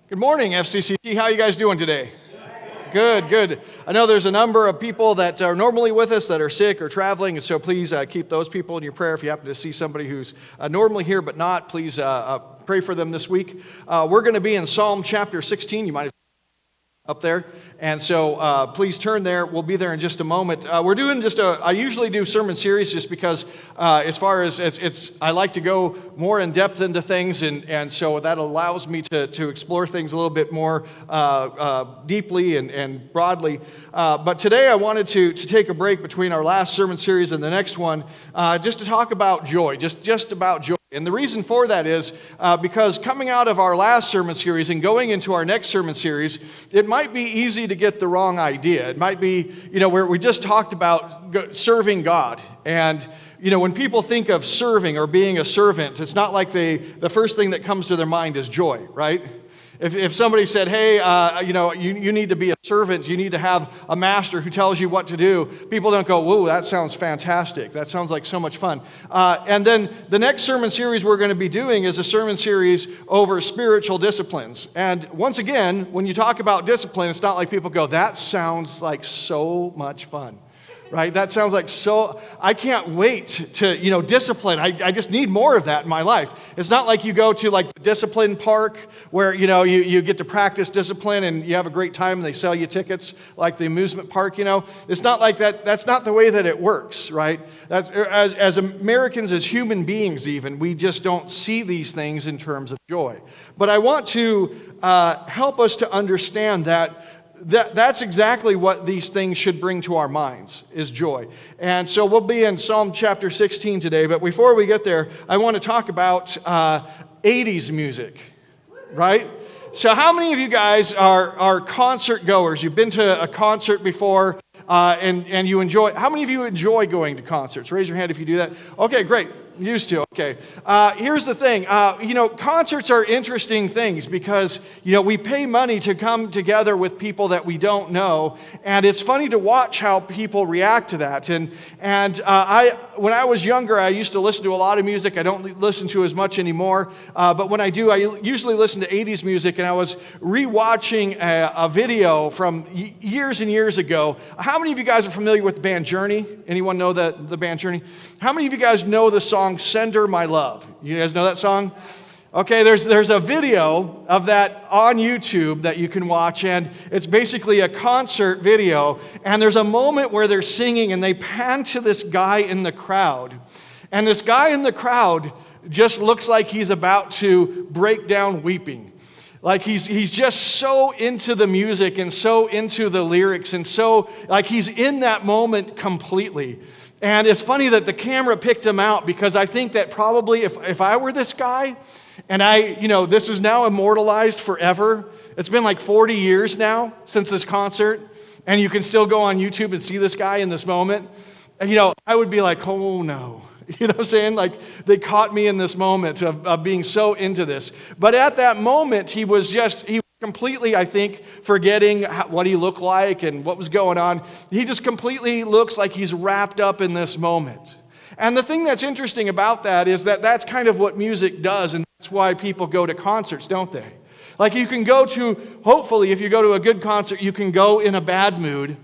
Good morning, FCCT. How are you guys doing today? Good, good. I know there's a number of people that are normally with us that are sick or traveling, and so please keep those people in your prayer. If you happen to see somebody who's normally here but not, please pray for them this week. We're going to be in Psalm chapter 16. You might have up there. And so please turn there. We'll be there in just a moment. We're doing I usually do sermon series just because as far as I like to go more in depth into things, and so that allows me to explore things a little bit more deeply and broadly. But today I wanted to take a break between our last sermon series and the next one just to talk about joy, just about joy. And the reason for that is because coming out of our last sermon series and going into our next sermon series, it might be easy to get the wrong idea. It might be, where we just talked about serving God. And, when people think of serving or being a servant, it's not like the first thing that comes to their mind is joy, right? If somebody said, hey, you need to be a servant, you need to have a master who tells you what to do, people don't go, whoa, that sounds fantastic. That sounds like so much fun. And then the next sermon series we're going to be doing is a sermon series over spiritual disciplines. And once again, when you talk about discipline, it's not like people go, that sounds like so much fun. Right? That sounds like I can't wait to, discipline. I just need more of that in my life. It's not like you go to like the discipline park where, you get to practice discipline and you have a great time and they sell you tickets like the amusement park, It's not like that. That's not the way that it works, right? As Americans, as human beings even, we just don't see these things in terms of joy. But I want to help us to understand that's exactly what these things should bring to our minds, is joy. And so we'll be in Psalm chapter 16 today, but before we get there, I want to talk about 80s music, right? So how many of you guys are concert goers? You've been to a concert before, and you enjoy. How many of you enjoy going to concerts? Raise your hand if you do that. Okay, great. Used to, okay. Here's the thing, concerts are interesting things because, we pay money to come together with people that we don't know, and it's funny to watch how people react to that. And when I was younger, I used to listen to a lot of music. I don't listen to as much anymore, but when I do, I usually listen to 80s music, and I was rewatching a video from years and years ago. How many of you guys are familiar with the band Journey? Anyone know the band Journey? How many of you guys know the song Send Her My Love? You guys know that song? Okay, there's a video of that on YouTube that you can watch, and it's basically a concert video, and there's a moment where they're singing, and they pan to this guy in the crowd, and this guy in the crowd just looks like he's about to break down weeping. Like he's just so into the music and so into the lyrics, and so like he's in that moment completely. And it's funny that the camera picked him out because I think that probably if I were this guy, and this is now immortalized forever. It's been like 40 years now since this concert, and you can still go on YouTube and see this guy in this moment. And, I would be like, oh no. You know what I'm saying? Like, they caught me in this moment of being so into this. But at that moment, he was completely, I think, forgetting what he looked like and what was going on. He just completely looks like he's wrapped up in this moment. And the thing that's interesting about that is that that's kind of what music does, and that's why people go to concerts, don't they? Like you can hopefully, if you go to a good concert, you can go in a bad mood,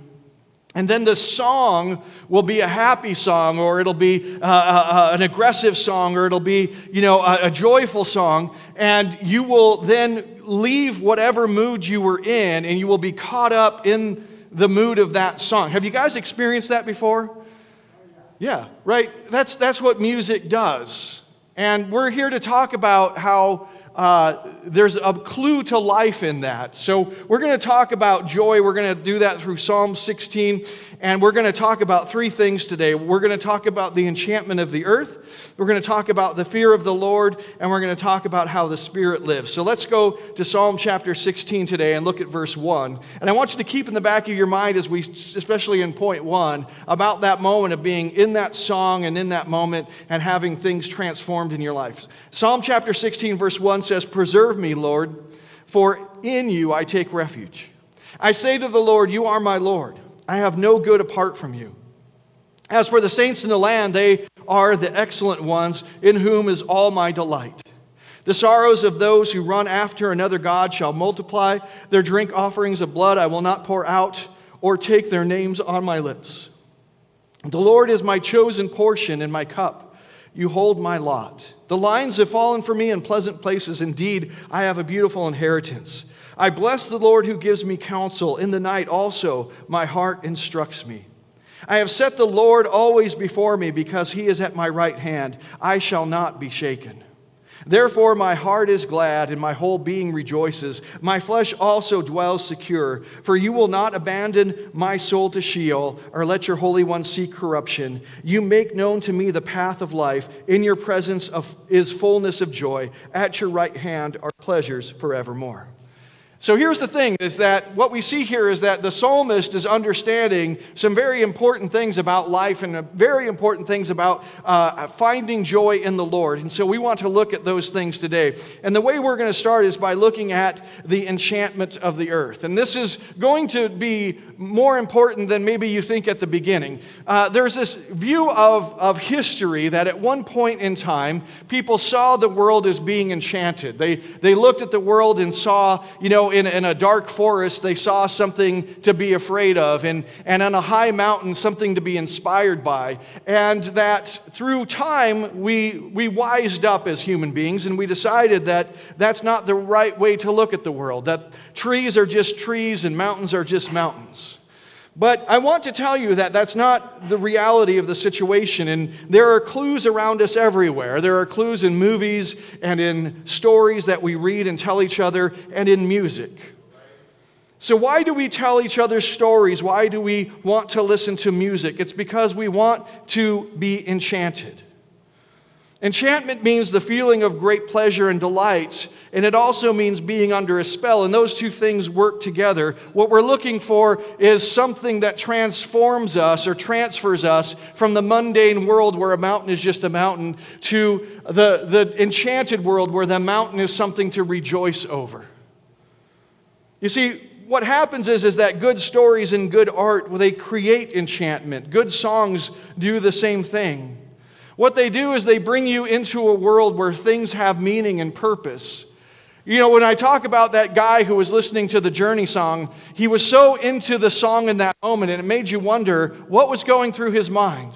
and then the song will be a happy song, or it'll be an aggressive song, or it'll be, a joyful song, and you will then leave whatever mood you were in, and you will be caught up in the mood of that song. Have you guys experienced that before? Yeah, right? That's what music does. And we're here to talk about how there's a clue to life in that. So we're going to talk about joy. We're going to do that through Psalm 16. And we're going to talk about three things today. We're going to talk about the enchantment of the earth. We're going to talk about the fear of the Lord. And we're going to talk about how the Spirit lives. So let's go to Psalm chapter 16 today and look at verse 1. And I want you to keep in the back of your mind, especially in point 1, about that moment of being in that song and in that moment and having things transformed in your life. Psalm chapter 16 verse 1 says, "Preserve me, Lord, for in you I take refuge. I say to the Lord, you are my Lord. I have no good apart from you. As for the saints in the land, they are the excellent ones in whom is all my delight. The sorrows of those who run after another god shall multiply. Their drink offerings of blood I will not pour out, or take their names on my lips. The Lord is my chosen portion and my cup. You hold my lot. The lines have fallen for me in pleasant places. Indeed, I have a beautiful inheritance. I bless the Lord who gives me counsel. In the night also my heart instructs me. I have set the Lord always before me, because he is at my right hand. I shall not be shaken. Therefore my heart is glad, and my whole being rejoices. My flesh also dwells secure, for you will not abandon my soul to Sheol, or let your Holy One see corruption. You make known to me the path of life. In your presence is fullness of joy. At your right hand are pleasures forevermore. So here's the thing, is that what we see here is that the psalmist is understanding some very important things about life and very important things about finding joy in the Lord. And so we want to look at those things today. And the way we're going to start is by looking at the enchantment of the earth. And this is going to be more important than maybe you think at the beginning. There's this view of history that at one point in time, people saw the world as being enchanted. They looked at the world and saw, in a dark forest, they saw something to be afraid of, and on a high mountain, something to be inspired by. And that through time, we wised up as human beings, and we decided that that's not the right way to look at the world, that trees are just trees and mountains are just mountains. But I want to tell you that that's not the reality of the situation, and there are clues around us everywhere. There are clues in movies and in stories that we read and tell each other, and in music. So why do we tell each other stories? Why do we want to listen to music? It's because we want to be enchanted. Enchantment means the feeling of great pleasure and delight, and it also means being under a spell, and those two things work together. What we're looking for is something that transforms us or transfers us from the mundane world where a mountain is just a mountain to the enchanted world where the mountain is something to rejoice over. You see, what happens is that good stories and good art, they create enchantment. Good songs do the same thing. What they do is they bring you into a world where things have meaning and purpose. When I talk about that guy who was listening to the Journey song, he was so into the song in that moment, and it made you wonder what was going through his mind.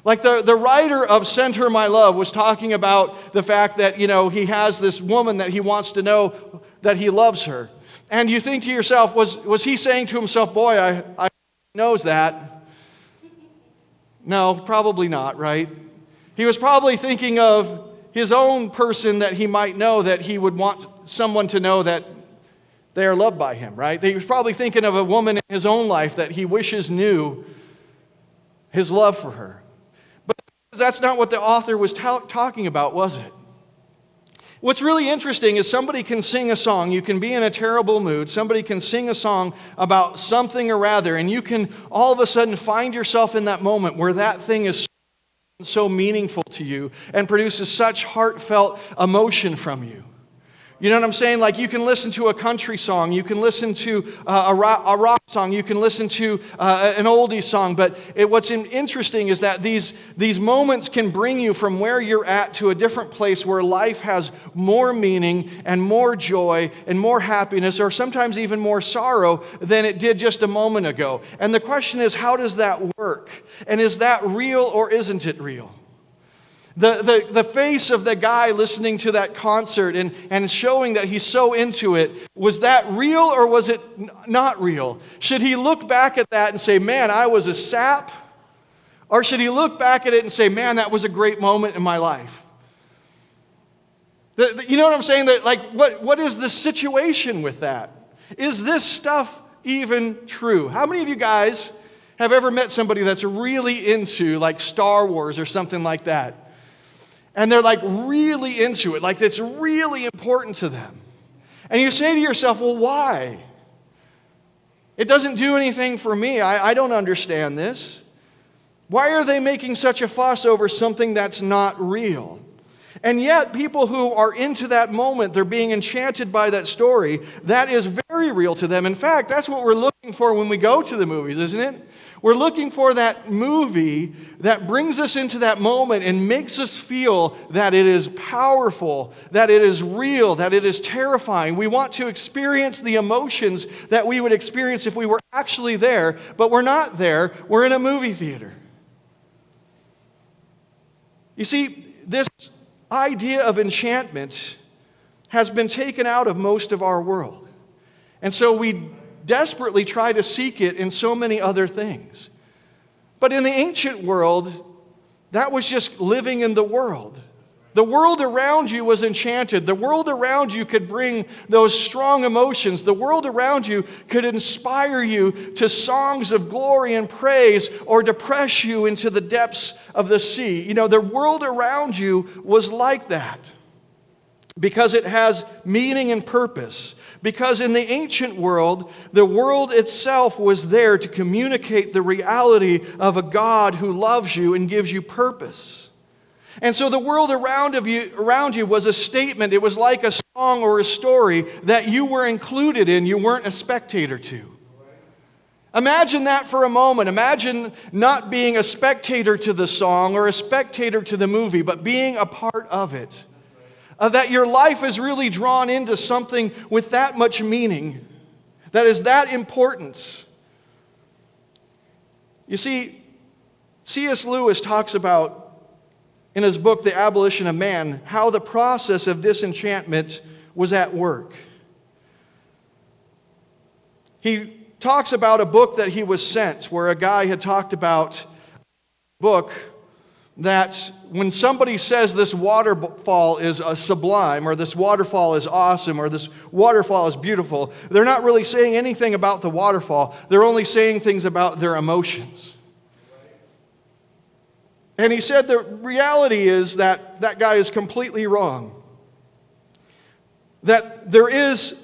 Like the writer of Send Her My Love was talking about the fact that, he has this woman that he wants to know that he loves her. And you think to yourself, was he saying to himself, boy, I knows that? No, probably not, right? He was probably thinking of his own person that he might know, that he would want someone to know that they are loved by him, right? He was probably thinking of a woman in his own life that he wishes knew his love for her. But that's not what the author was talking about, was it? What's really interesting is somebody can sing a song. You can be in a terrible mood. Somebody can sing a song about something or rather, and you can all of a sudden find yourself in that moment where that thing is so meaningful to you and produces such heartfelt emotion from you. You know what I'm saying? Like, you can listen to a country song, you can listen to a rock song, you can listen to an oldie song, but what's interesting is that these moments can bring you from where you're at to a different place where life has more meaning and more joy and more happiness, or sometimes even more sorrow than it did just a moment ago. And the question is, how does that work? And is that real or isn't it real? The face of the guy listening to that concert and showing that he's so into it, was that real or was it not real? Should he look back at that and say, man, I was a sap? Or should he look back at it and say, man, that was a great moment in my life? You know what I'm saying? That, like, what is the situation with that? Is this stuff even true? How many of you guys have ever met somebody that's really into, like, Star Wars or something like that? And they're like really into it, like it's really important to them. And you say to yourself, well, why? It doesn't do anything for me. I don't understand this. Why are they making such a fuss over something that's not real? And yet, people who are into that moment, they're being enchanted by that story, that is very real to them. In fact, that's what we're looking for when we go to the movies, isn't it? We're looking for that movie that brings us into that moment and makes us feel that it is powerful, that it is real, that it is terrifying. We want to experience the emotions that we would experience if we were actually there, but we're not there. We're in a movie theater. You see, this idea of enchantment has been taken out of most of our world. And so we desperately try to seek it in so many other things. But in the ancient world, that was just living in the world. The world around you was enchanted. The world around you could bring those strong emotions. The world around you could inspire you to songs of glory and praise or depress you into the depths of the sea. You know, the world around you was like that because it has meaning and purpose. Because in the ancient world, the world itself was there to communicate the reality of a God who loves you and gives you purpose. And so the world around you was a statement. It was like a song or a story that you were included in. You weren't a spectator to. Imagine that for a moment. Imagine not being a spectator to the song or a spectator to the movie, but being a part of it. That your life is really drawn into something with that much meaning, that is that important. You see, C.S. Lewis talks about in his book, The Abolition of Man, how the process of disenchantment was at work. He talks about a book that he was sent, where a guy had talked about a book that when somebody says this waterfall is sublime, or this waterfall is awesome, or this waterfall is beautiful, they're not really saying anything about the waterfall. They're only saying things about their emotions. And he said the reality is that that guy is completely wrong. That there is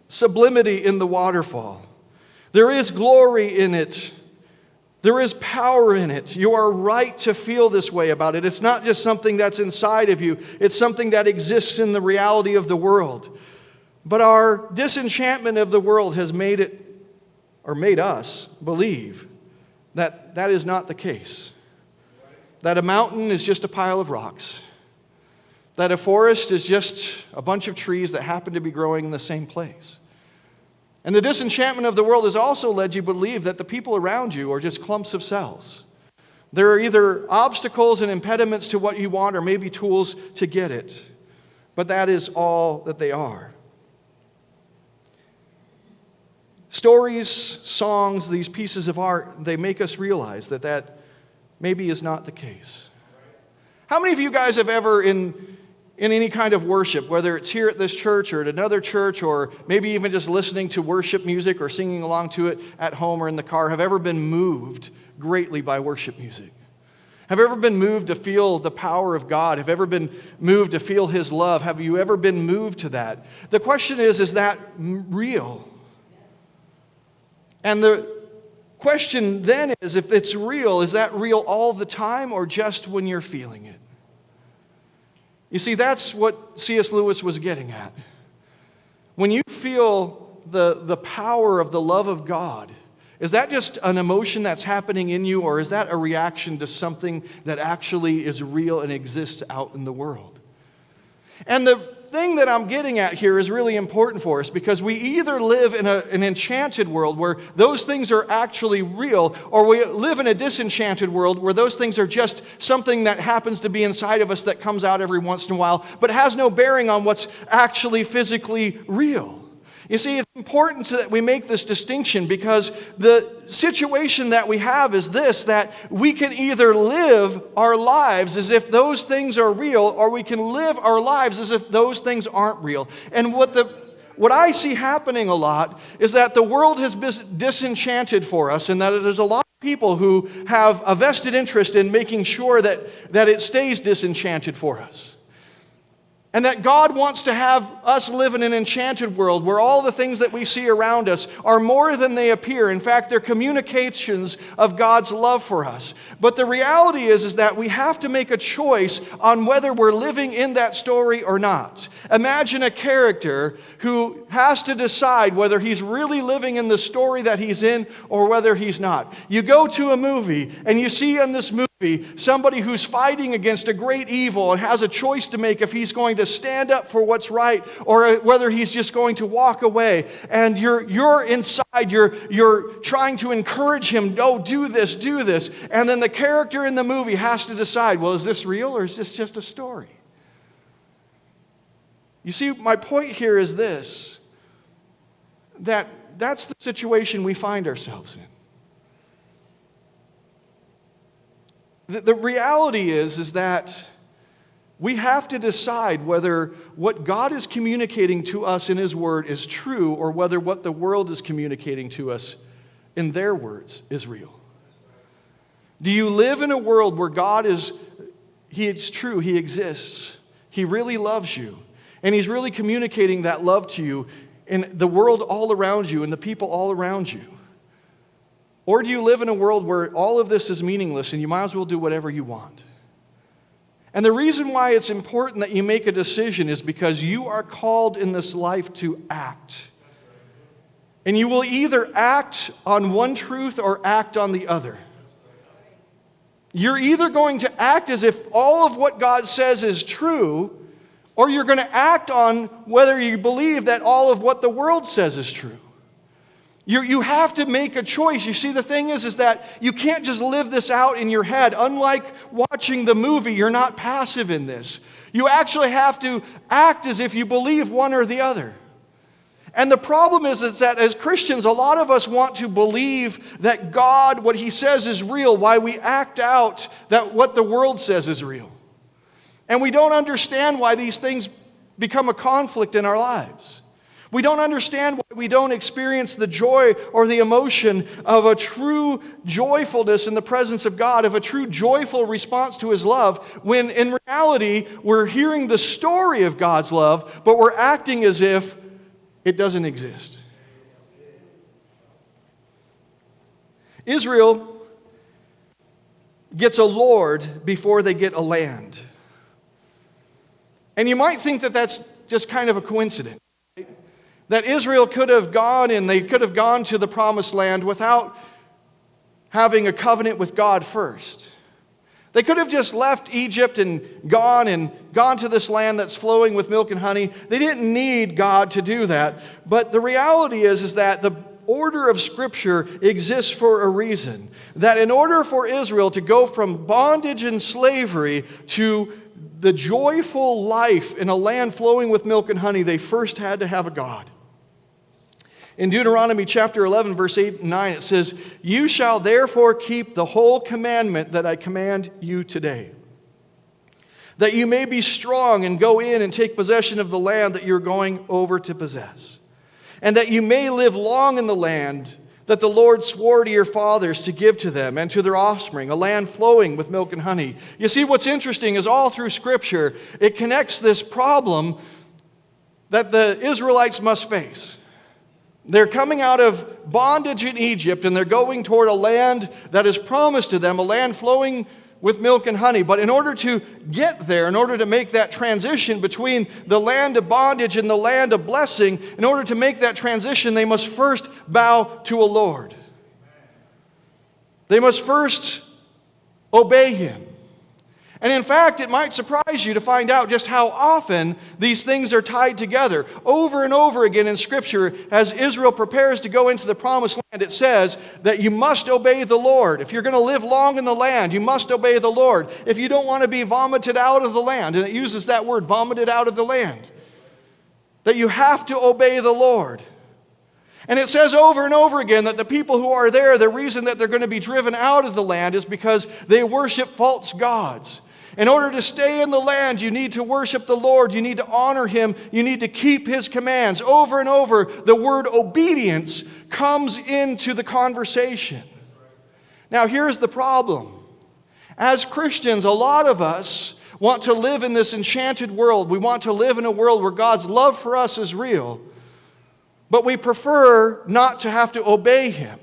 sublimity in the waterfall. There is glory in it. There is power in it. You are right to feel this way about it. It's not just something that's inside of you. It's something that exists in the reality of the world. But our disenchantment of the world has made us believe that that is not the case. That a mountain is just a pile of rocks. That a forest is just a bunch of trees that happen to be growing in the same place. And the disenchantment of the world has also led you to believe that the people around you are just clumps of cells. They're either obstacles and impediments to what you want or maybe tools to get it. But that is all that they are. Stories, songs, these pieces of art, they make us realize that that maybe is not the case. How many of you guys have ever in any kind of worship, whether it's here at this church or at another church, or maybe even just listening to worship music or singing along to it at home or in the car, have ever been moved greatly by worship music? Have you ever been moved to feel the power of God? Have you ever been moved to feel His love? Have you ever been moved to that? The question is that real? And the question then is, if it's real, is that real all the time or just when you're feeling it? You see, that's what C.S. Lewis was getting at. When you feel the power of the love of God, is that just an emotion that's happening in you, or is that a reaction to something that actually is real and exists out in the world? And the thing that I'm getting at here is really important for us, because we either live in an enchanted world where those things are actually real, or we live in a disenchanted world where those things are just something that happens to be inside of us that comes out every once in a while, but has no bearing on what's actually physically real. You see, it's important that we make this distinction, because the situation that we have is this, that we can either live our lives as if those things are real, or we can live our lives as if those things aren't real. And what I see happening a lot is that the world has been disenchanted for us, and that there's a lot of people who have a vested interest in making sure that it stays disenchanted for us. And that God wants to have us live in an enchanted world where all the things that we see around us are more than they appear. In fact, they're communications of God's love for us. But the reality is that we have to make a choice on whether we're living in that story or not. Imagine a character who has to decide whether he's really living in the story that he's in or whether he's not. You go to a movie and you see in this movie somebody who's fighting against a great evil and has a choice to make if he's going to stand up for what's right or whether he's just going to walk away. And you're inside, you're trying to encourage him, no, do this, do this. And then the character in the movie has to decide, well, is this real or is this just a story? You see, my point here is this, that's the situation we find ourselves in. The reality is that we have to decide whether what God is communicating to us in His Word is true or whether what the world is communicating to us in their words is real. Do you live in a world where God is true, He exists, He really loves you, and He's really communicating that love to you in the world all around you and the people all around you? Or do you live in a world where all of this is meaningless and you might as well do whatever you want? And the reason why it's important that you make a decision is because you are called in this life to act. And you will either act on one truth or act on the other. You're either going to act as if all of what God says is true, or you're going to act on whether you believe that all of what the world says is true. You have to make a choice. You see, the thing is that you can't just live this out in your head. Unlike watching the movie, you're not passive in this. You actually have to act as if you believe one or the other. And the problem is that as Christians, a lot of us want to believe that God, what He says is real, while we act out that what the world says is real. And we don't understand why these things become a conflict in our lives. We don't understand why we don't experience the joy or the emotion of a true joyfulness in the presence of God, of a true joyful response to His love, when in reality we're hearing the story of God's love, but we're acting as if it doesn't exist. Israel gets a Lord before they get a land. And you might think that that's just kind of a coincidence. That Israel could have gone and they could have gone to the promised land without having a covenant with God first. They could have just left Egypt and gone to this land that's flowing with milk and honey. They didn't need God to do that. But the reality is that the order of Scripture exists for a reason. That in order for Israel to go from bondage and slavery to the joyful life in a land flowing with milk and honey, they first had to have a God. In Deuteronomy chapter 11, verse 8 and 9, it says, "You shall therefore keep the whole commandment that I command you today, that you may be strong and go in and take possession of the land that you're going over to possess, and that you may live long in the land that the Lord swore to your fathers to give to them and to their offspring, a land flowing with milk and honey." You see, what's interesting is all through Scripture, it connects this problem that the Israelites must face. They're coming out of bondage in Egypt and they're going toward a land that is promised to them, a land flowing with milk and honey. But in order to get there, in order to make that transition between the land of bondage and the land of blessing, in order to make that transition, they must first bow to a Lord. They must first obey Him. And in fact, it might surprise you to find out just how often these things are tied together. Over and over again in Scripture, as Israel prepares to go into the promised land, it says that you must obey the Lord. If you're going to live long in the land, you must obey the Lord. If you don't want to be vomited out of the land, and it uses that word, vomited out of the land, that you have to obey the Lord. And it says over and over again that the people who are there, the reason that they're going to be driven out of the land is because they worship false gods. In order to stay in the land, you need to worship the Lord. You need to honor Him. You need to keep His commands. Over and over, the word obedience comes into the conversation. Now, here's the problem. As Christians, a lot of us want to live in this enchanted world. We want to live in a world where God's love for us is real. But we prefer not to have to obey Him.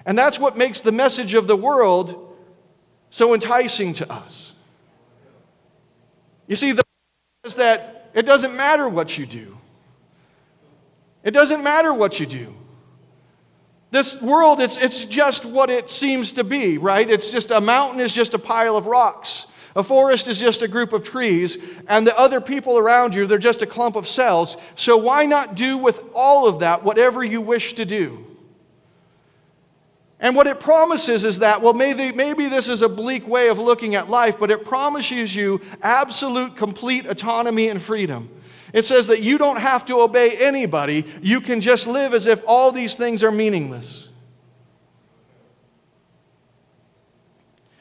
And that's what makes the message of the world so enticing to us. You see, the is that it doesn't matter what you do. It doesn't matter what you do. This world, it's just what it seems to be, right? It's just a mountain is just a pile of rocks. A forest is just a group of trees, and the other people around you, they're just a clump of cells. So why not do with all of that whatever you wish to do? And what it promises is that, well, maybe this is a bleak way of looking at life, but it promises you absolute, complete autonomy and freedom. It says that you don't have to obey anybody. You can just live as if all these things are meaningless.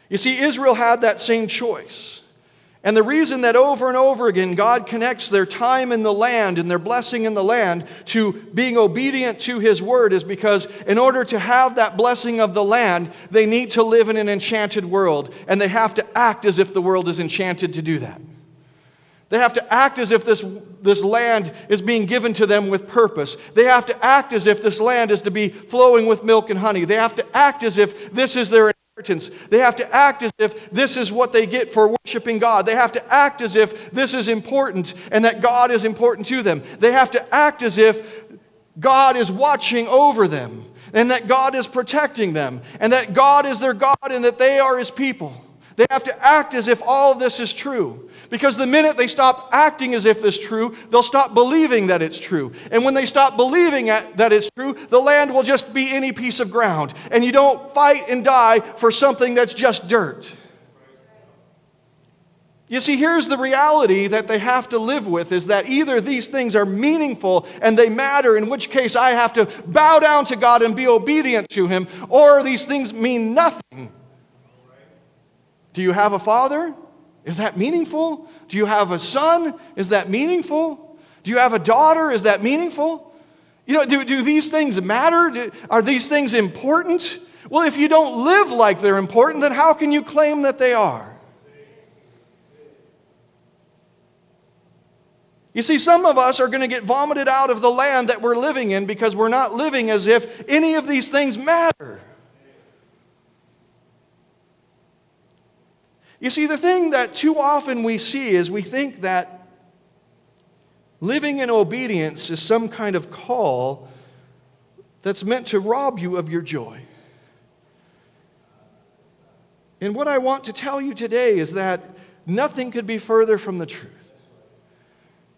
You see, Israel had that same choice. And the reason that over and over again God connects their time in the land and their blessing in the land to being obedient to His word is because in order to have that blessing of the land, they need to live in an enchanted world. And they have to act as if the world is enchanted to do that. They have to act as if this land is being given to them with purpose. They have to act as if this land is to be flowing with milk and honey. They have to act as if this is their inheritance. They have to act as if this is what they get for worshiping God. They have to act as if this is important and that God is important to them. They have to act as if God is watching over them and that God is protecting them and that God is their God and that they are His people. They have to act as if all of this is true. Because the minute they stop acting as if it's true, they'll stop believing that it's true. And when they stop believing that it's true, the land will just be any piece of ground. And you don't fight and die for something that's just dirt. You see, here's the reality that they have to live with, is that either these things are meaningful and they matter, in which case I have to bow down to God and be obedient to Him, or these things mean nothing. Do you have a father? Is that meaningful? Do you have a son? Is that meaningful? Do you have a daughter? Is that meaningful? You know, do these things matter? Are these things important? Well, if you don't live like they're important, then how can you claim that they are? You see, some of us are going to get vomited out of the land that we're living in because we're not living as if any of these things matter. You see, the thing that too often we see is we think that living in obedience is some kind of call that's meant to rob you of your joy. And what I want to tell you today is that nothing could be further from the truth.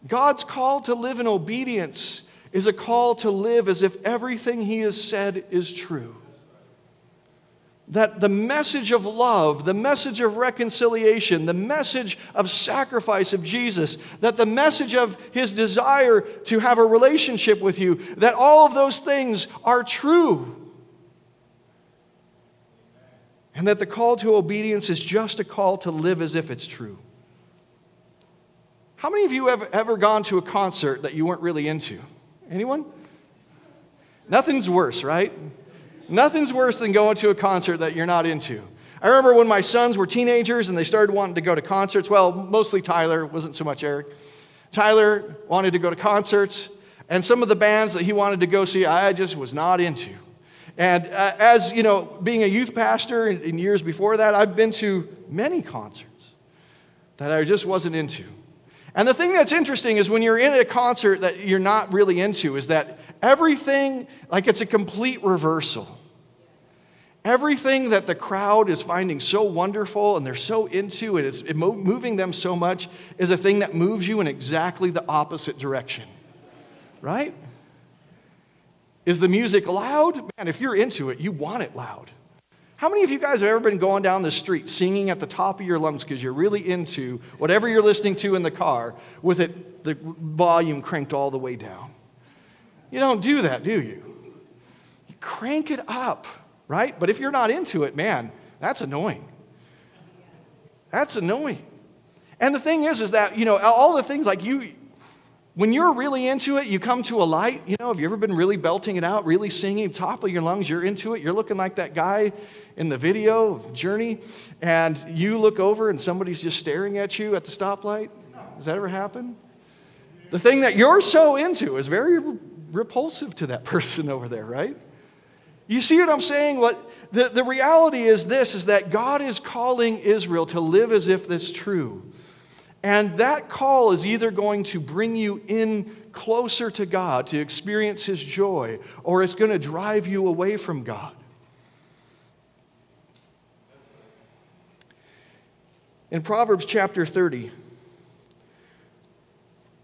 God's call to live in obedience is a call to live as if everything He has said is true. That the message of love, the message of reconciliation, the message of sacrifice of Jesus, that the message of His desire to have a relationship with you, that all of those things are true. And that the call to obedience is just a call to live as if it's true. How many of you have ever gone to a concert that you weren't really into? Anyone? Nothing's worse, right? Nothing's worse than going to a concert that you're not into. I remember when my sons were teenagers and they started wanting to go to concerts. Well, mostly Tyler, wasn't so much Eric. Tyler wanted to go to concerts, and some of the bands that he wanted to go see, I just was not into. And as you know, being a youth pastor in years before that, I've been to many concerts that I just wasn't into. And the thing that's interesting is when you're in a concert that you're not really into is that everything, like it's a complete reversal. Everything that the crowd is finding so wonderful and they're so into it, it's moving them so much, is a thing that moves you in exactly the opposite direction. Right? Is the music loud? Man, if you're into it, you want it loud. How many of you guys have ever been going down the street singing at the top of your lungs because you're really into whatever you're listening to in the car with the volume cranked all the way down? You don't do that, do you? You crank it up, right? But if you're not into it, man, that's annoying. That's annoying. And the thing is that, you know, all the things like When you're really into it, you come to a light. Have you ever been really belting it out, really singing top of your lungs? You're into it. You're looking like that guy in the video Journey, and you look over and somebody's just staring at you at the stoplight. Does that ever happen? The thing that you're so into is very repulsive to that person over there, right? You see what I'm saying? The reality is this, is that God is calling Israel to live as if this is true. And that call is either going to bring you in closer to God to experience His joy, or it's going to drive you away from God. In Proverbs chapter 30,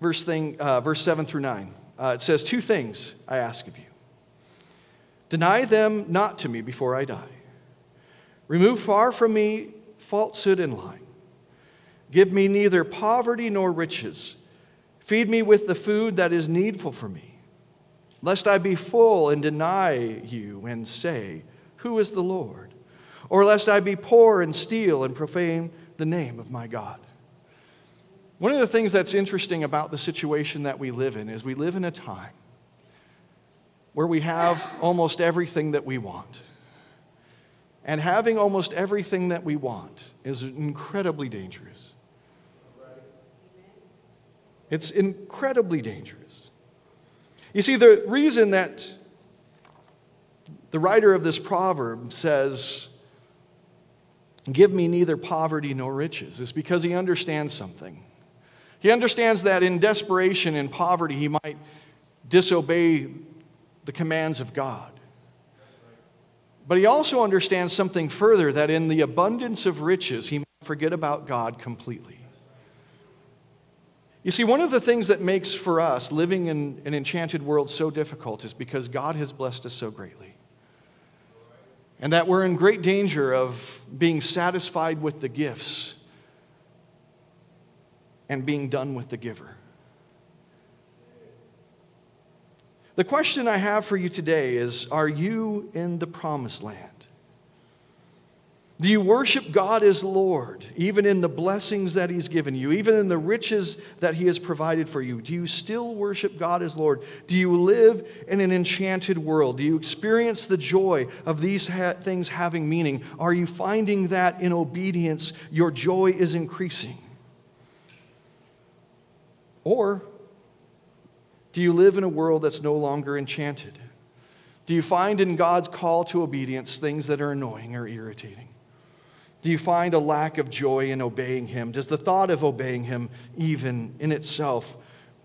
verse 7 through 9, it says, 2 things I ask of you. Deny them not to me before I die. Remove far from me falsehood and lying. Give me neither poverty nor riches. Feed me with the food that is needful for me, lest I be full and deny you and say, who is the Lord? Or lest I be poor and steal and profane the name of my God. One of the things that's interesting about the situation that we live in is we live in a time where we have almost everything that we want. And having almost everything that we want is incredibly dangerous. It's incredibly dangerous. You see, the reason that the writer of this proverb says, give me neither poverty nor riches, is because he understands something. He understands that in desperation and poverty, he might disobey the commands of God. But he also understands something further, that in the abundance of riches, he might forget about God completely. You see, one of the things that makes for us living in an enchanted world so difficult is because God has blessed us so greatly. And that we're in great danger of being satisfied with the gifts and being done with the giver. The question I have for you today is, are you in the promised land? Do you worship God as Lord, even in the blessings that He's given you, even in the riches that He has provided for you? Do you still worship God as Lord? Do you live in an enchanted world? Do you experience the joy of these things having meaning? Are you finding that in obedience your joy is increasing? Or do you live in a world that's no longer enchanted? Do you find in God's call to obedience things that are annoying or irritating? Do you find a lack of joy in obeying Him? Does the thought of obeying Him, even in itself,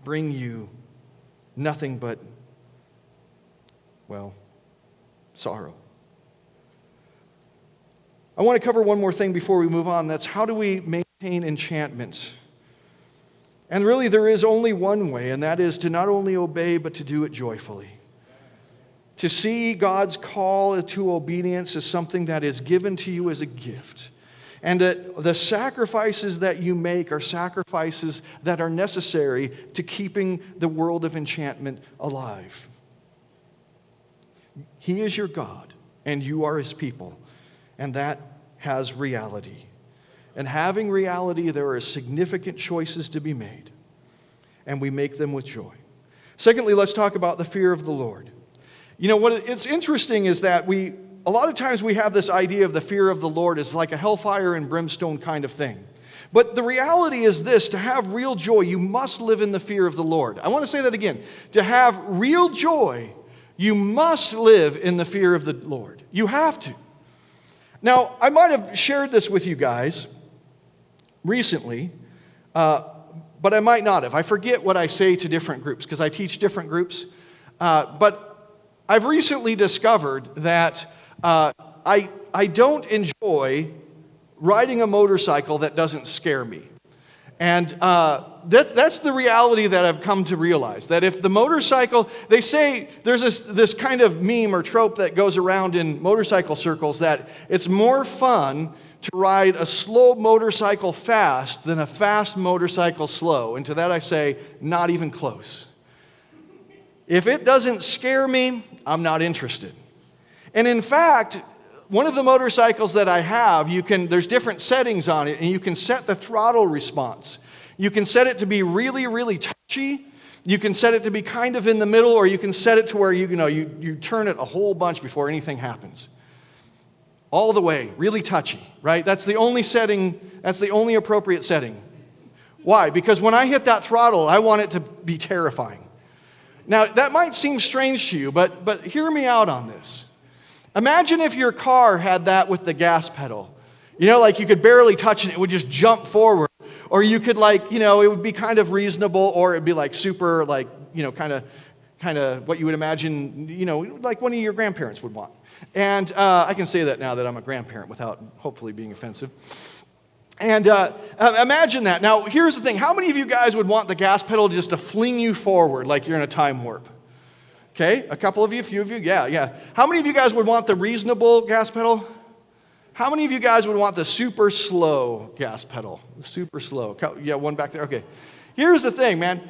bring you nothing but, sorrow? I want to cover one more thing before we move on. That's, how do we maintain enchantment? And really, there is only one way, and that is to not only obey, but to do it joyfully. To see God's call to obedience as something that is given to you as a gift. And that the sacrifices that you make are sacrifices that are necessary to keeping the world of enchantment alive. He is your God, and you are His people. And that has reality. And having reality, there are significant choices to be made. And we make them with joy. Secondly, let's talk about the fear of the Lord. You know, what it's interesting is that a lot of times we have this idea of the fear of the Lord as like a hellfire and brimstone kind of thing. But the reality is this: to have real joy, you must live in the fear of the Lord. I want to say that again. To have real joy, you must live in the fear of the Lord. You have to. Now, I might have shared this with you guys recently, but I might not have. I forget what I say to different groups because I teach different groups. But I've recently discovered that I don't enjoy riding a motorcycle that doesn't scare me. And that's the reality that I've come to realize. That if the motorcycle, they say there's this kind of meme or trope that goes around in motorcycle circles that it's more fun to ride a slow motorcycle fast than a fast motorcycle slow. And to that I say, not even close. If it doesn't scare me, I'm not interested. And in fact, one of the motorcycles that I have, there's different settings on it, and you can set the throttle response. You can set it to be really, really touchy, You can set it to be kind of in the middle, or you can set it to where you turn it a whole bunch before anything happens. All the way, really touchy, right? That's the only setting, that's the only appropriate setting. Why? Because when I hit that throttle, I want it to be terrifying. Now, that might seem strange to you, but hear me out on this. Imagine if your car had that with the gas pedal. Like you could barely touch it, it would just jump forward. Or you could it would be kind of reasonable, or it'd be like super, kind of what you would imagine, like one of your grandparents would want. And I can say that now that I'm a grandparent without hopefully being offensive. And imagine that. Now, here's the thing. How many of you guys would want the gas pedal just to fling you forward like you're in a time warp? Okay, a couple of you, a few of you, yeah. How many of you guys would want the reasonable gas pedal? How many of you guys would want the super slow gas pedal? Super slow. Yeah, one back there. Okay. Here's the thing, man.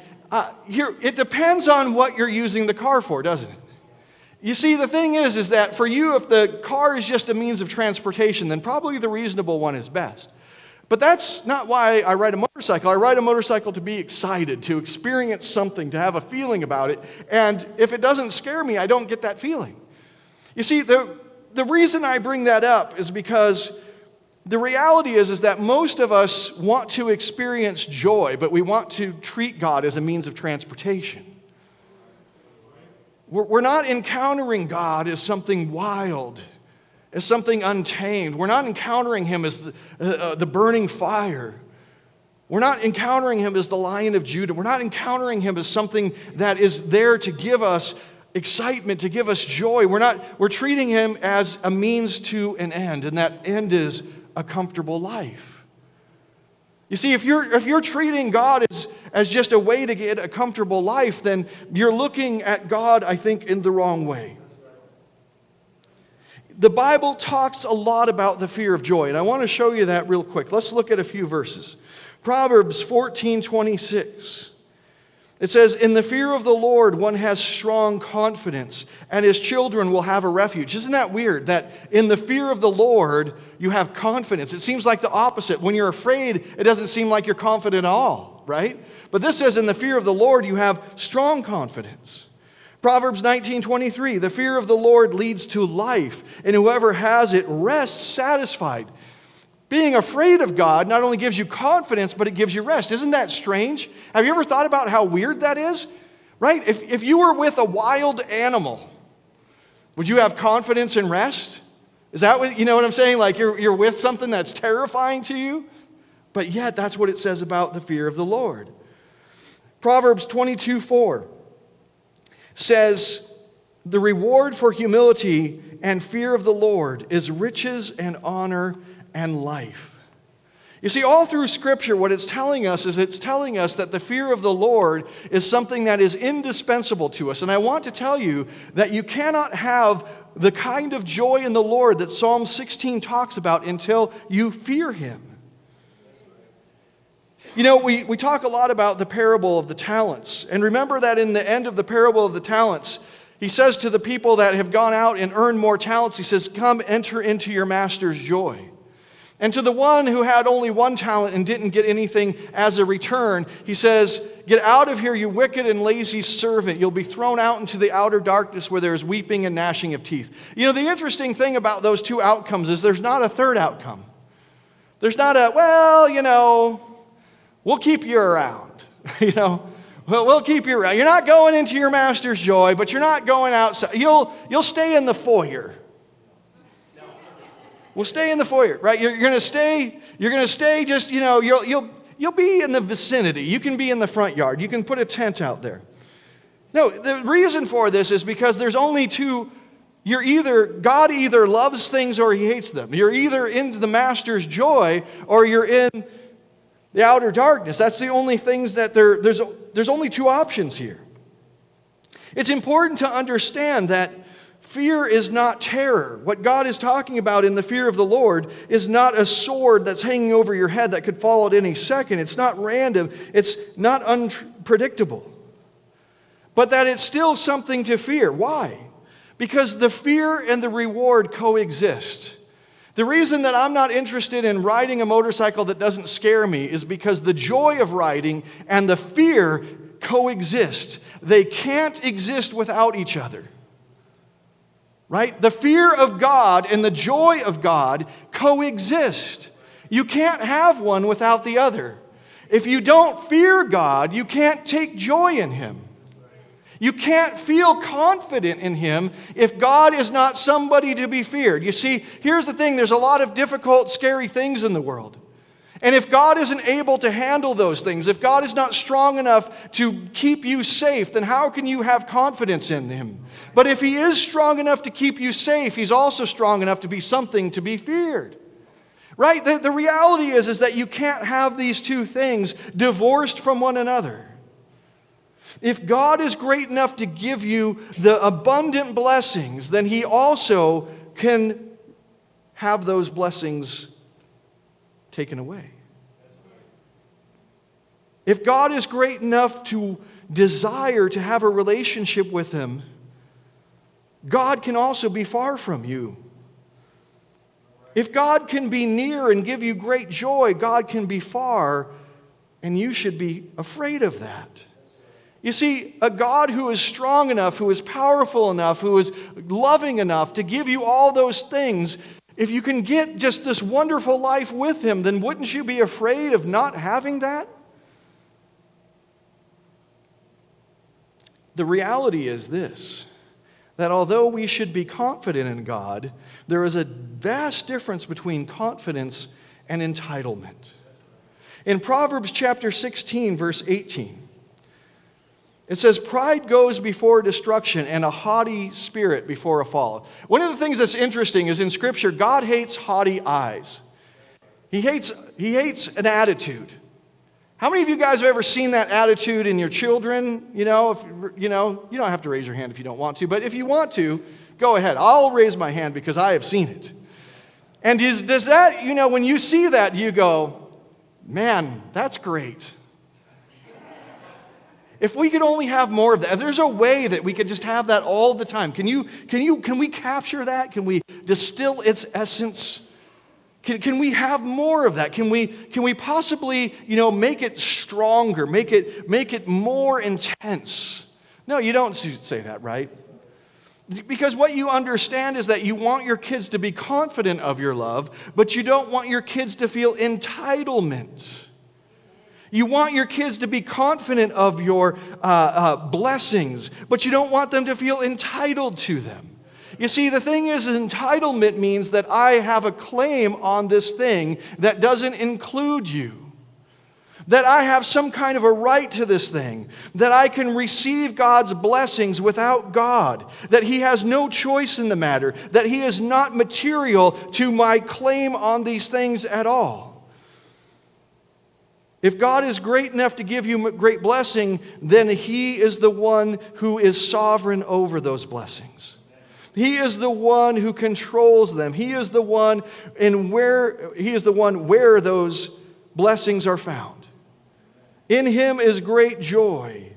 It depends on what you're using the car for, doesn't it? You see, the thing is that for you, if the car is just a means of transportation, then probably the reasonable one is best. But that's not why I ride a motorcycle. I ride a motorcycle to be excited, to experience something, to have a feeling about it. And if it doesn't scare me, I don't get that feeling. You see, the reason I bring that up is because the reality is that most of us want to experience joy, but we want to treat God as a means of transportation. We're not encountering God as something wild, as something untamed. We're not encountering Him as the burning fire. We're not encountering Him as the Lion of Judah. We're not encountering Him as something that is there to give us excitement, to give us joy. We're treating Him as a means to an end, and that end is a comfortable life. You see, if you're treating God as just a way to get a comfortable life, then you're looking at God, I think, in the wrong way. The Bible talks a lot about the fear of joy, and I want to show you that real quick. Let's look at a few verses. Proverbs 14:26. It says, "In the fear of the Lord one has strong confidence, and his children will have a refuge." Isn't that weird, that in the fear of the Lord you have confidence? It seems like the opposite. When you're afraid, it doesn't seem like you're confident at all, right? But this says, in the fear of the Lord you have strong confidence. Proverbs 19:23, "The fear of the Lord leads to life, and whoever has it rests satisfied." Being afraid of God not only gives you confidence, but it gives you rest. Isn't that strange? Have you ever thought about how weird that is? Right? If you were with a wild animal, would you have confidence and rest? Is that what, you know what I'm saying? Like you're with something that's terrifying to you? But yet, that's what it says about the fear of the Lord. Proverbs 22:4 says, "The reward for humility and fear of the Lord is riches and honor and life." You see, all through Scripture, what it's telling us is it's telling us that the fear of the Lord is something that is indispensable to us. And I want to tell you that you cannot have the kind of joy in the Lord that Psalm 16 talks about until you fear Him. You know, we talk a lot about the parable of the talents. And remember that in the end of the parable of the talents, He says to the people that have gone out and earned more talents, He says, "Come, enter into your master's joy." And to the one who had only one talent and didn't get anything as a return, He says, "Get out of here, you wicked and lazy servant. You'll be thrown out into the outer darkness where there is weeping and gnashing of teeth." You know, the interesting thing about those two outcomes is there's not a third outcome. There's not a, we'll keep you around. We'll keep you around. You're not going into your master's joy, but you're not going outside. You'll stay in the foyer. We'll stay in the foyer, right? You're going to stay just, you'll be in the vicinity. You can be in the front yard. You can put a tent out there. No, the reason for this is because there's only two. God either loves things or He hates them. You're either into the master's joy or you're in the outer darkness. That's the only things that there's only two options here. It's important to understand that fear is not terror. What God is talking about in the fear of the Lord is not a sword that's hanging over your head that could fall at any second. It's not random. It's not unpredictable. But that it's still something to fear. Why? Because the fear and the reward coexist. The reason that I'm not interested in riding a motorcycle that doesn't scare me is because the joy of riding and the fear coexist. They can't exist without each other. Right? The fear of God and the joy of God coexist. You can't have one without the other. If you don't fear God, you can't take joy in Him. You can't feel confident in Him if God is not somebody to be feared. You see, here's the thing. There's a lot of difficult, scary things in the world. And if God isn't able to handle those things, if God is not strong enough to keep you safe, then how can you have confidence in Him? But if He is strong enough to keep you safe, He's also strong enough to be something to be feared. Right? The reality is that you can't have these two things divorced from one another. If God is great enough to give you the abundant blessings, then He also can have those blessings taken away. If God is great enough to desire to have a relationship with Him, God can also be far from you. If God can be near and give you great joy, God can be far, and you should be afraid of that. You see, a God who is strong enough, who is powerful enough, who is loving enough to give you all those things, if you can get just this wonderful life with Him, then wouldn't you be afraid of not having that? The reality is this, that although we should be confident in God, there is a vast difference between confidence and entitlement. In Proverbs chapter 16, verse 18, it says, "Pride goes before destruction, and a haughty spirit before a fall." One of the things that's interesting is in Scripture, God hates haughty eyes. He hates an attitude. How many of you guys have ever seen that attitude in your children? You don't have to raise your hand if you don't want to, but if you want to, go ahead. I'll raise my hand because I have seen it. And does that, when you see that, you go, man, that's great. If we could only have more of that, if there's a way that we could just have that all the time, can we capture that? Can we distill its essence? Can we have more of that? Can we possibly, make it stronger, make it more intense? No, you don't say that, right? Because what you understand is that you want your kids to be confident of your love, but you don't want your kids to feel entitlement. You want your kids to be confident of your blessings, but you don't want them to feel entitled to them. You see, the thing is, entitlement means that I have a claim on this thing that doesn't include you. That I have some kind of a right to this thing. That I can receive God's blessings without God. That He has no choice in the matter. That He is not material to my claim on these things at all. If God is great enough to give you great blessing, then He is the one who is sovereign over those blessings. He is the one who controls them. He is the one where those blessings are found. In Him is great joy.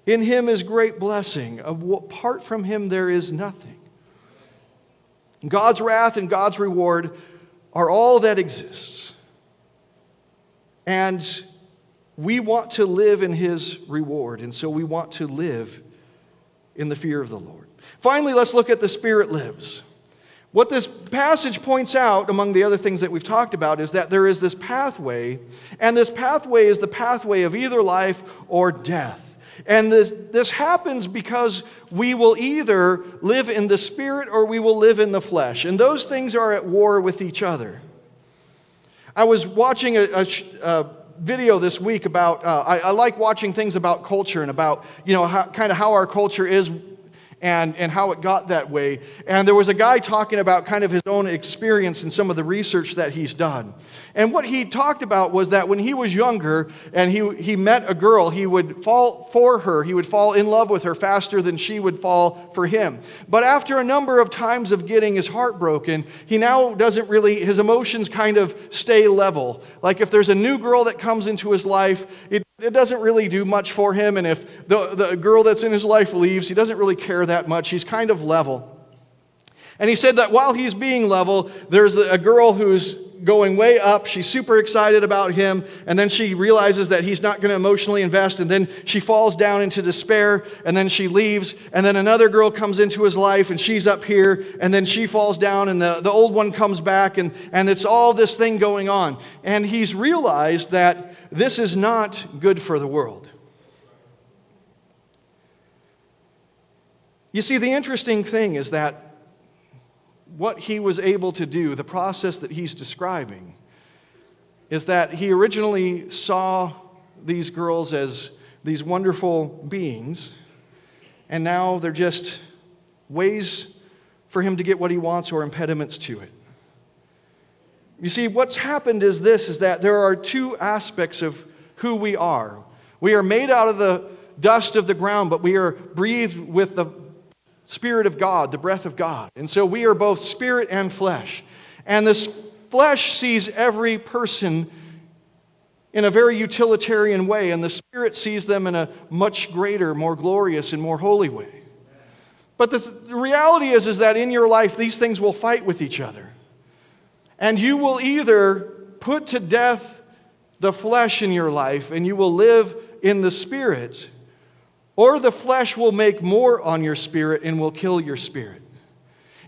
In Him is great blessing. Apart from Him, there is nothing. God's wrath and God's reward are all that exists. And we want to live in His reward, and so we want to live in the fear of the Lord. Finally, let's look at the Spirit lives. What this passage points out, among the other things that we've talked about, is that there is this pathway, and this pathway is the pathway of either life or death. And this happens because we will either live in the Spirit or we will live in the flesh. And those things are at war with each other. I was watching a video this week about, I like watching things about culture and about, how our culture is and how it got that way. And there was a guy talking about kind of his own experience and some of the research that he's done. And what he talked about was that when he was younger and he met a girl, he would fall for her, he would fall in love with her faster than she would fall for him. But after a number of times of getting his heart broken, he now doesn't really, his emotions kind of stay level. Like if there's a new girl that comes into his life, it doesn't really do much for him, and if the girl that's in his life leaves, he doesn't really care that much. He's kind of level. And he said that while he's being level, there's a girl who's going way up. She's super excited about him, and then she realizes that he's not going to emotionally invest, and then she falls down into despair, and then she leaves, and then another girl comes into his life, and she's up here, and then she falls down, and the old one comes back, and it's all this thing going on. And he's realized that this is not good for the world. You see, the interesting thing is that what he was able to do, the process that he's describing, is that he originally saw these girls as these wonderful beings, and now they're just ways for him to get what he wants or impediments to it. You see, what's happened is that there are two aspects of who we are. We are made out of the dust of the ground, but we are breathed with the Spirit of God, the breath of God. And so we are both spirit and flesh. And this flesh sees every person in a very utilitarian way, and the Spirit sees them in a much greater, more glorious, and more holy way. But the reality is that in your life, these things will fight with each other. And you will either put to death the flesh in your life, and you will live in the Spirit, or the flesh will make more on your spirit and will kill your spirit.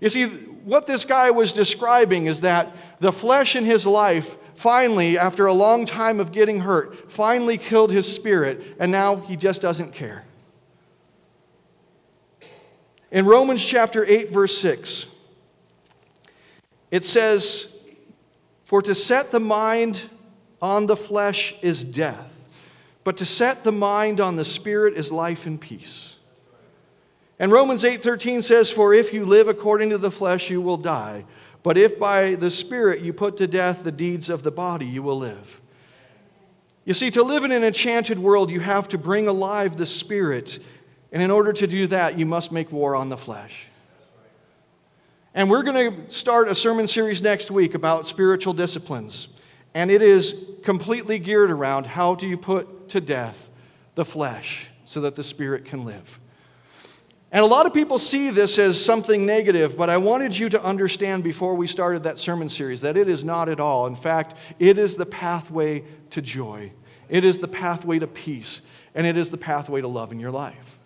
You see, what this guy was describing is that the flesh in his life finally, after a long time of getting hurt, finally killed his spirit, and now he just doesn't care. In Romans chapter 8, verse 6, it says, "For to set the mind on the flesh is death, but to set the mind on the Spirit is life and peace." And Romans 8:13 says, "For if you live according to the flesh, you will die. But if by the Spirit you put to death the deeds of the body, you will live." You see, to live in an enchanted world, you have to bring alive the Spirit. And in order to do that, you must make war on the flesh. And we're going to start a sermon series next week about spiritual disciplines. And it is completely geared around how do you put to death the flesh so that the Spirit can live. And a lot of people see this as something negative, but I wanted you to understand before we started that sermon series that it is not at all. In fact, it is the pathway to joy. It is the pathway to peace. And it is the pathway to love in your life.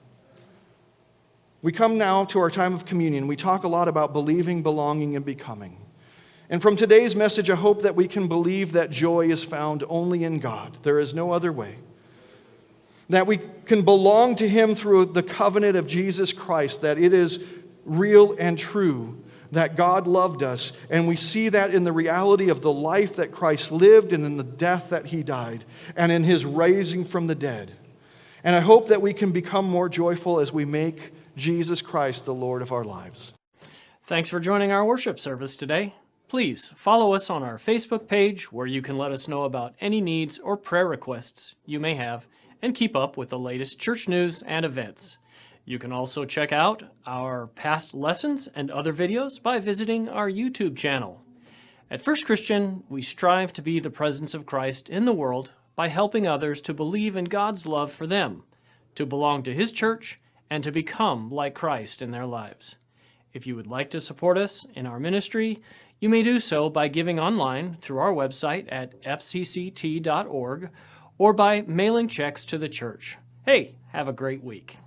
We come now to our time of communion. We talk a lot about believing, belonging, and becoming. And from today's message, I hope that we can believe that joy is found only in God. There is no other way. That we can belong to Him through the covenant of Jesus Christ, that it is real and true, that God loved us, and we see that in the reality of the life that Christ lived and in the death that He died, and in His raising from the dead. And I hope that we can become more joyful as we make Jesus Christ the Lord of our lives. Thanks for joining our worship service today. Please follow us on our Facebook page where you can let us know about any needs or prayer requests you may have and keep up with the latest church news and events. You can also check out our past lessons and other videos by visiting our YouTube channel. At First Christian, we strive to be the presence of Christ in the world by helping others to believe in God's love for them, to belong to His church, and to become like Christ in their lives. If you would like to support us in our ministry, you may do so by giving online through our website at fcct.org or by mailing checks to the church. Hey, have a great week.